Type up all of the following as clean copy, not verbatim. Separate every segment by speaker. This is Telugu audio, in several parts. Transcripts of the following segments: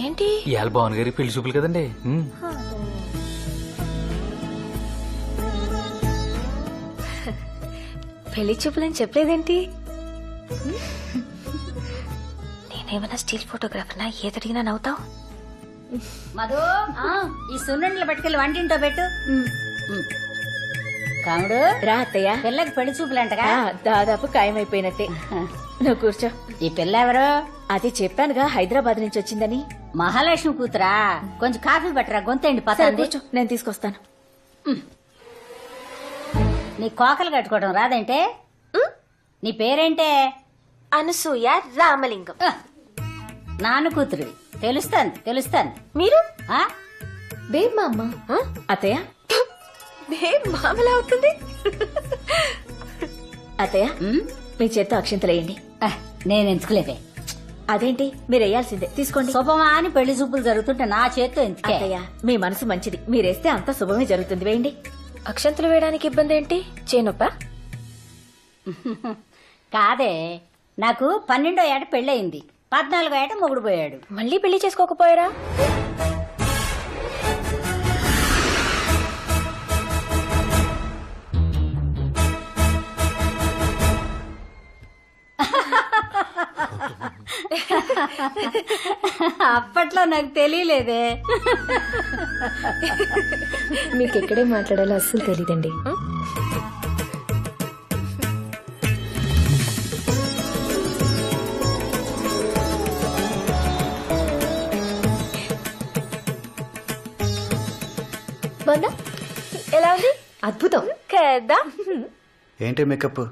Speaker 1: ఏంటి
Speaker 2: ఇవాళ భావన్ గారి పెళ్లి చూపులు కదండి.
Speaker 1: పెళ్లి చూపులని చెప్పలేదేంటి? నేనేమన్నా స్టిల్ ఫోటోగ్రాఫర్నా? ఏదడిగినా నవ్వుతావు?
Speaker 3: మధు, ఈ సున్నుండలు పట్టుకెళ్ళి వంటింటో పెట్టు. కాముడు
Speaker 1: రా అత్తయ్య.
Speaker 3: పిల్లకి పెళ్లి చూపులంటగా?
Speaker 1: దాదాపు ఖాయమైపోయినట్టే. నువ్వు కూర్చో.
Speaker 3: ఈ పిల్ల ఎవరు?
Speaker 1: అది చెప్పానుగా, హైదరాబాద్ నుంచి వచ్చిందని.
Speaker 3: మహాలక్ష్మి కూతురా? కొంచెం కాఫీ పట్టరా, గొంతండి
Speaker 1: సరే,
Speaker 3: పతండి.
Speaker 1: కూర్చో, నేను తీసుకొస్తాను.
Speaker 3: నీ కోకలు కట్టుకోవడం రాదంటే? నీ పేరేంటే?
Speaker 1: అనసూయ రామలింగం.
Speaker 3: నాన్న కూతురు. తెలుస్తాను.
Speaker 1: మీరు?
Speaker 3: ఆ?
Speaker 1: బేబ్ మా అమ్మ. అత్తయ్య, బేబ్ మామలా అవుతుంది. అత్తయ్య, మీ చేత్తో అక్షింతలేయండి.
Speaker 3: నేను ఎంచుకోలేదే.
Speaker 1: అదేంటి, మీరు వేయాల్సిందే. తీసుకోండి.
Speaker 3: శుభమా అని పెళ్లి చూపులు జరుగుతుంటే నా చేత్తో ఎందుకే?
Speaker 1: అత్తయ్య, మీ మనసు మంచిది, మీరేస్తే అంత శుభమే జరుగుతుంది. వేయండి. అక్షంతలు వేయడానికి ఇబ్బంది ఏంటి? చేనొప్ప?
Speaker 3: కాదే, నాకు 12వ ఏట పెళ్ళయింది, 14వ ఏట మొగుడు పోయాడు.
Speaker 1: మళ్ళీ పెళ్లి చేసుకోకపోయారా?
Speaker 3: అప్పట్లో నాకు తెలియలేదే.
Speaker 1: మీకు ఎక్కడే మాట్లాడాలో అస్సలు తెలీదండి. బాగుందా? ఎలా ఉంది? అద్భుతం కదా.
Speaker 4: ఏంటి మేకప్?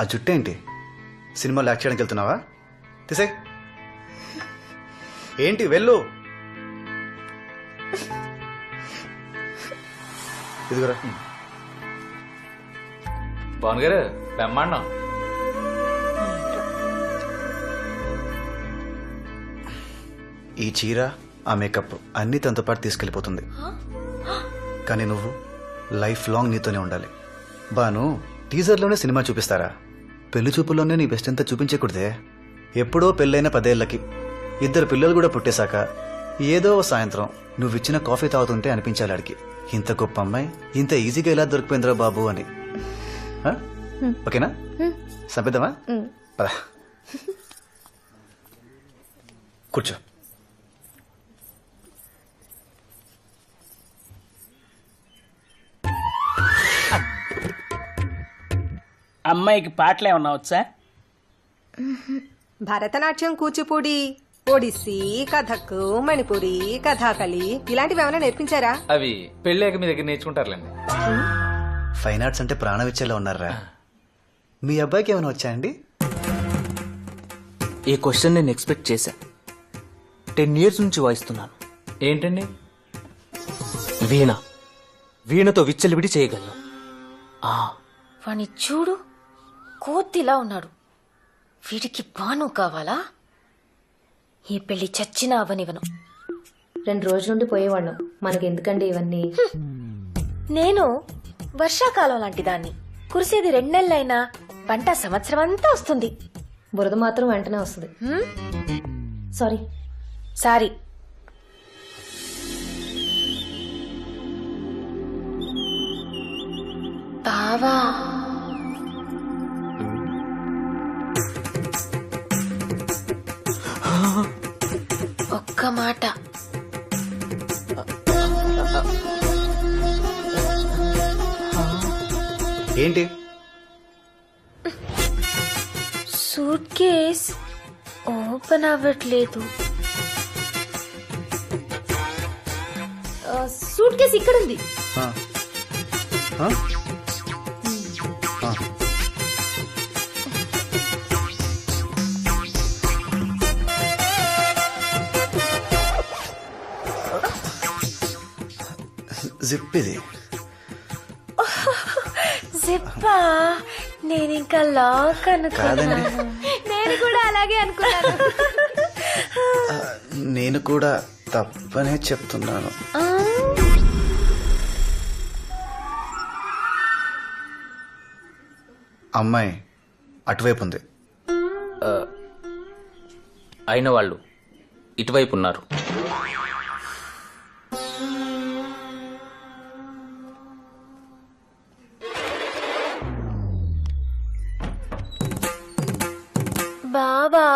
Speaker 4: ఆ జుట్టేంటి? సినిమాలో యాక్ట్ చేయడానికి వెళ్తున్నావా? తీసే. ఏంటి వెళ్ళు. ఇదిగోరా.
Speaker 2: భావన్ గారు బ్రహ్మాండం.
Speaker 4: ఈ చీర, ఆ మేకప్ అన్నీ తనతో పాటు తీసుకెళ్లిపోతుంది. కానీ నువ్వు లైఫ్ లాంగ్ నీతోనే ఉండాలి. బాను, టీజర్లోనే సినిమా చూపిస్తారా? పెళ్లి చూపుల్లోనే నీ బెస్ట్ అంతా చూపించకూడదే. ఎప్పుడో పెళ్ళైన 10 ఏళ్లకి 2 పిల్లలు కూడా పుట్టేశాక ఏదో సాయంత్రం నువ్విచ్చిన కాఫీ తాగుతుంటే అనిపించాలి ఆడికి, ఇంత గొప్ప అమ్మాయి ఇంత ఈజీగా ఎలా దొరికిపోయిందిరా బాబు అని. ఓకేనా? సంపిద్దామా? పద, కూర్చో.
Speaker 5: అమ్మాయికి పాటలు ఏమన్నా వచ్చా?
Speaker 6: భరతనాట్యం, కూచిపూడి, ఒడిస్సీ, కథక్, మణిపూరి, కథాకళి ఇలాంటివి ఏమైనా నేర్పించారా?
Speaker 2: అవి పెళ్ళాక మీ దగ్గర నేర్చుకుంటారులేండి.
Speaker 4: ఫైన్ ఆర్ట్స్ అంటే ప్రాణం ఇచ్చేలా ఉన్నారా? మీ అబ్బాయికి ఏమైనా వచ్చా అండి?
Speaker 5: ఈ క్వశ్చన్ నేను ఎక్స్పెక్ట్ చేశా. 10 years నుంచి వాయిస్తున్నాను.
Speaker 2: ఏంటండి?
Speaker 5: వీణతో విచ్చలివిడి చేయగలను.
Speaker 1: వాణ్ణి చూడు, కోతిలా ఉన్నాడు. వీడికి బాను కావాలా? ఈ పెళ్లి చచ్చినా అవనివను.
Speaker 7: 2 రోజుల నుండి పోయేవాళ్ళం, మనకెందుకండి ఇవన్నీ?
Speaker 1: నేను వర్షాకాలం లాంటి దాన్ని. కురిసేది 2 నెలలైనా పంట సంవత్సరం అంతా వస్తుంది.
Speaker 7: బురద మాత్రం వెంటనే వస్తుంది.
Speaker 1: సారీ. బావా, ఒక్క మాట.
Speaker 4: ఏంటి?
Speaker 1: సూట్ కేస్ ఓపెన్ అవ్వట్లేదు.
Speaker 7: సూట్ కేసు ఇక్కడుంది.
Speaker 4: జిప్ ఇది.
Speaker 1: జిప్పా? నేను ఇంకా లాక్ అనుకున్నాను.
Speaker 7: నేను కూడా అలాగే అనుకున్నాను.
Speaker 4: నేను కూడా తప్పనే చెప్తున్నాను.
Speaker 1: ఆ
Speaker 4: అమ్మాయి అటువైపు ఉంది.
Speaker 5: అయిన వాళ్ళు ఇటువైపు ఉన్నారు.
Speaker 1: బాబా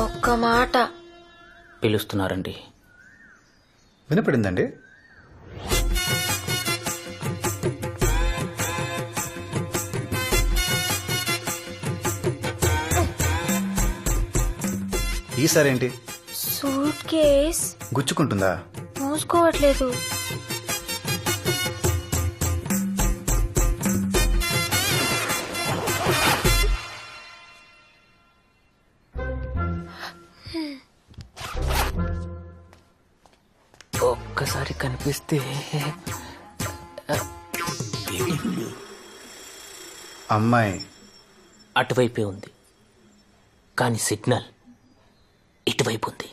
Speaker 1: ఒక్క మాట.
Speaker 5: పిలుస్తున్నారండి.
Speaker 4: వినపడిందండి? ఈసారేంటి?
Speaker 1: సూట్ కేస్
Speaker 4: గుచ్చుకుంటుందా?
Speaker 1: మూసుకోవట్లేదు.
Speaker 5: ఒక్కసారి కనిపిస్తే
Speaker 4: అమ్మాయి
Speaker 5: అటువైపే ఉంది, కానీ సిగ్నల్ ఇటువైపు ఉంది.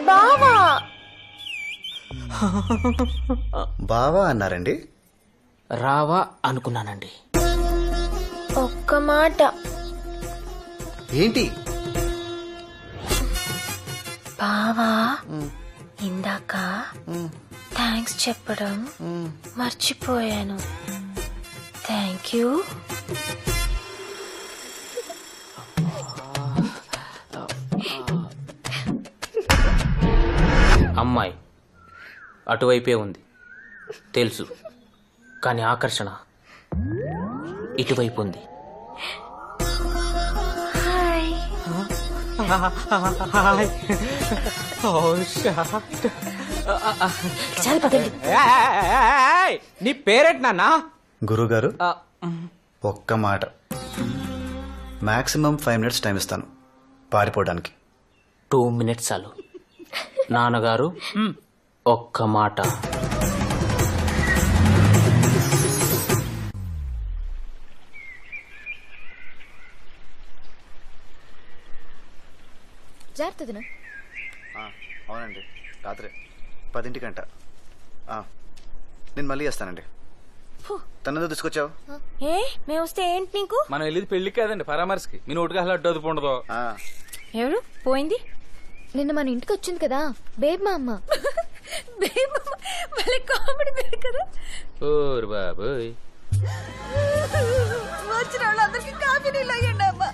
Speaker 1: బావా
Speaker 4: బావా అన్నారండి?
Speaker 5: రావా అనుకున్నానండి.
Speaker 1: ఒక్క మాట.
Speaker 4: ఏంటి?
Speaker 1: బావా ఇందాక థ్యాంక్స్ చెప్పడం మర్చిపోయాను. Thank you.
Speaker 5: అమ్మాయి అటువైపే ఉంది తెలుసు, కానీ ఆకర్షణ ఇటువైపు ఉంది.
Speaker 1: హాయ్. చాలా పదండి.
Speaker 5: నీ పేరేంటి నాన్నా?
Speaker 4: గురుగారు ఒక్క మాట. మాక్సిమం 5 minutes టైం ఇస్తాను పారిపోవడానికి.
Speaker 5: 2 minutes చాలు. నాన్నగారు ఒక్క మాట.
Speaker 1: జాగ్రత్త.
Speaker 4: అవునండి, రాత్రి 10ంటికంట. నేను మళ్ళీ చేస్తానండి. తనతో తీసుకొచ్చావు?
Speaker 1: ఏ మేము వస్తే ఏంటి నీకు?
Speaker 2: మనం వెళ్ళేది పెళ్లికి కాదండి, పరామర్శకి. మీ నోటికి అసలు అడ్డు అదుపు ఉండదు.
Speaker 1: ఎవరు పోయింది?
Speaker 7: నిన్న మన ఇంటికి వచ్చింది కదా బేబ్ మా అమ్మ.
Speaker 1: కామెడీ కదా.
Speaker 2: ఓరు బాబోయ్.
Speaker 6: వచ్చిన వాళ్ళందరికీ కాఫీ నీళ్ళు అయ్యండి అమ్మా.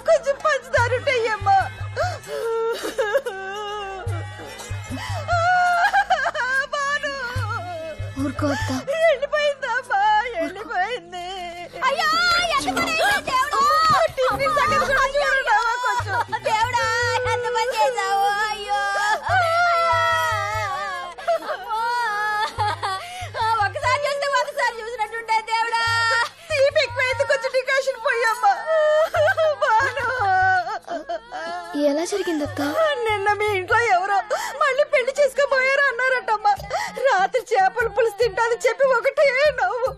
Speaker 6: కొంచెం పంచదార ఉంటాయమ్మా.
Speaker 7: ఊరుకో అత్త.
Speaker 6: వెళ్ళిపోయిందమ్మా, వెళ్ళిపోయింది. అయ్యో టిఫిన్ సంగతి కూడా చూడరావా కొంచెం?
Speaker 3: దేవుడా ఎంత పని చేశావు? అయ్యో ఒకసారి చూస్తే ఒకసారి చూసినట్టుంటే దేవుడా.
Speaker 6: తీపి ఎక్కువైంది, కొంచెం డికాషన్ పోయమ్మా.
Speaker 7: ఎలా జరిగింది అత్త?
Speaker 6: నిన్న మీ ఇంట్లో ఎవరో మళ్ళీ పెళ్లి చేసుకోబోయారు అన్నారటమ్మా. రాత్రి చేపల పులుసు తింటాదని చెప్పి ఒకటే నవ్వు.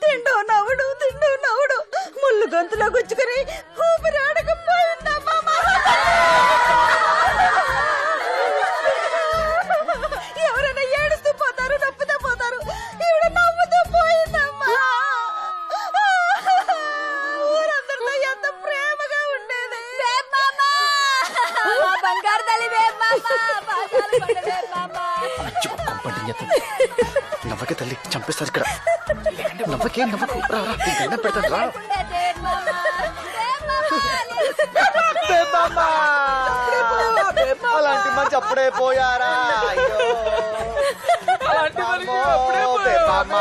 Speaker 6: తిండో నవ్వుడు, తిండో నవ్వుడు. ముళ్ళు గొంతులో గుచ్చుకుని ఊపిరాడకపోయిందమ్మా. ఎవరైనా ఏడుస్తూ పోతారు, నవ్వుతూ పోతారు. ఈవిడ నవ్వుతూ పోయిందమ్మా. ఊరందరితో ఎంత ప్రేమగా ఉండేది.
Speaker 3: బంగారు తల్లి
Speaker 4: నవ్వకే తల్లి, చంపేస్తారు ఇక్కడ. నవ్వకే, నవ్వకు. రా, రా, నీకు దండం పెడతాను, రా. అలాంటి మంచి అప్పుడే పోయారా? అయ్యో.
Speaker 2: అలాంటి మనిషి అప్పుడే
Speaker 4: అమ్మో,
Speaker 2: పోయావా?
Speaker 4: బేబమ్మ.